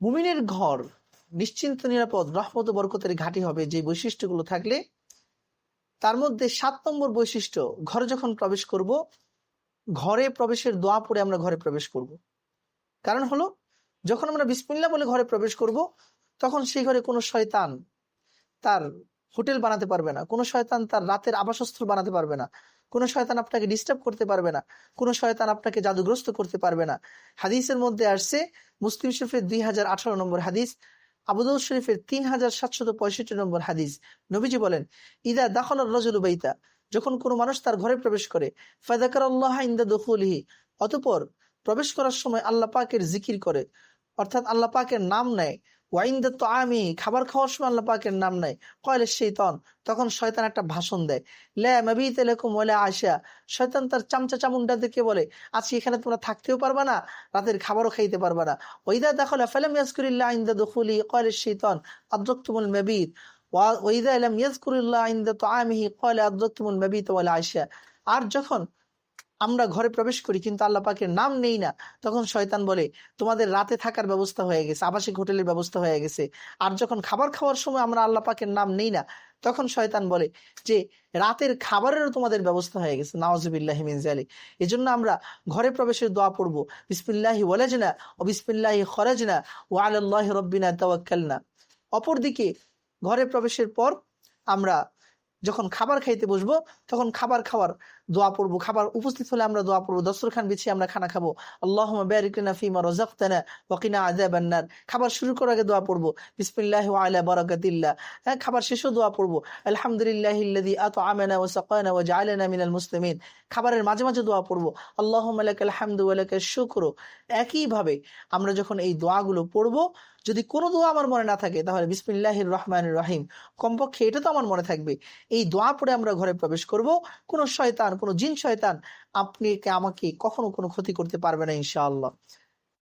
মুমিনের ঘর নিশ্চিন্ত নিরাপদ রহমত ও বরকতের ঘাঁটি হবে যে বৈশিষ্ট্যগুলো থাকলে তার মধ্যে 7 নম্বর বৈশিষ্ট্য, ঘরে যখন প্রবেশ করব, ঘরে প্রবেশের দোয়া পড়ে আমরা ঘরে প্রবেশ করব। কারণ হলো, যখন আমরা বিসমিল্লাহ বলে ঘরে প্রবেশ করব, তখন সেই ঘরে কোনো শয়তান তার হোটেল বানাতে পারবে না, কোনো শয়তান তার রাতের আবাসস্থল বানাতে পারবে না, কোনো শয়তান আপনাকে ডিস্টার্ব করতে পারবে না, কোনো শয়তান আপনাকে জাদুগ্রস্ত করতে পারবে না। হাদিসের মধ্যে আসছে, মুসলিম শরীফের 2018 নম্বর হাদিস, আবু দাউদ শরীফের 3765 নম্বর হাদিস, নবীজি বলেন, ইদা দাখালার রাজুলু বাইতা, যখন কোনো মানুষ তার ঘরে প্রবেশ করে, ফাযাকারাল্লাহ ইনদা দুখুলিহি, অতঃপর প্রবেশ করার সময় আল্লাহ পাকের জিকির করে, অর্থাৎ আল্লাহ পাকের নাম নেয়, ওয়াইন্দা তো আমি খাবার খাওয়ার সময় আল্লাহ পাকের নাম নেয়, কয়লে শৈতান, তখন শয়তান একটা ভাষণ দেয়, লা মাবিত লাকুম ওয়ালা আশা, শয়তান তার চামচা চামুন্ডাদেরকে বলে, আজকে এখানে তোমরা থাকতেও পারবা না, রাতের খাবারও খাইতে পারবা না। ওয়াইদা দাখালা ফালাম ইয়াজকুরিল্লাহ ইনদা দুখুলি কয়লে শৈতান আদরাকতুমুল মাবিত, ওয়াইদা লাম ইয়াজকুরিল্লাহ ইনদা তুআমিহি কয়লা আদরাকতুমুল মাবিত ওয়ালা আশা। আর যখন আমরা ঘরে প্রবেশ করি কিন্তু আল্লাহ পাকের নাম নেই না, তখন শয়তান বলে, তোমাদের রাতে থাকার ব্যবস্থা হয়ে গেছে, আবাসিক হোটেলের ব্যবস্থা হয়ে গেছে। আর যখন খাবার খাওয়ার সময় আমরা আল্লাহ পাকের নাম নেই না, তখন শয়তান বলে যে রাতের খাবারেরও তোমাদের ব্যবস্থা হয়ে গেছে। নাউজুবিল্লাহি মিন যালিক। এজন্য আমরা ঘরে প্রবেশের দোয়া পড়বো, বিসমিল্লাহি ওয়ালাজনা ও বিসমিল্লাহি খরাজনা ওয়া আলাল্লাহি রাব্বিনা তাওয়াক্কালনা। অপরদিকে ঘরে প্রবেশের পর আমরা যখন খাবার খাইতে বসবো, তখন খাবার খাওয়ার দোয়া পড়বো, খাবার উপস্থিত হলে আমরা দোয়া পড়বো, দস্তরখান বিছিয়ে আমরা খানা খাবো, আল্লাহুম্মা বারিক লানা ফীমা রাযাকতানা ওয়া কিনা আযাবান নার। খাবার শুরু করার আগে দোয়া পড়বো, বিসমিল্লাহি ওয়া আলা বারাকাতিল্লাহ। হ্যাঁ, খাবার শেষেও দোয়া পড়বো, আলহামদুলিল্লাহিল্লাযী আত'আমানা ওয়া সাকানা ওয়া জাআলানা মিনাল মুসলিমিন। খাবারের মাঝে মাঝে দোয়া পড়বো, আল্লাহুম্মা লাকাল হামদু ওয়া লাকাশ শুকরু। একইভাবে আমরা যখন এই দোয়াগুলো পড়বো, যদি কোনো দোয়া আমার মনে না থাকে, তাহলে বিসমিল্লাহির রহমানির রহিম কমপক্ষে এটা তো আমার মনে থাকবে। এই দোয়া পড়ে আমরা ঘরে প্রবেশ করব, কোনো শয়তান, কোনো জিন শয়তান আমাকে কখনো কোনো ক্ষতি করতে পারবে না ইনশাআল্লাহ।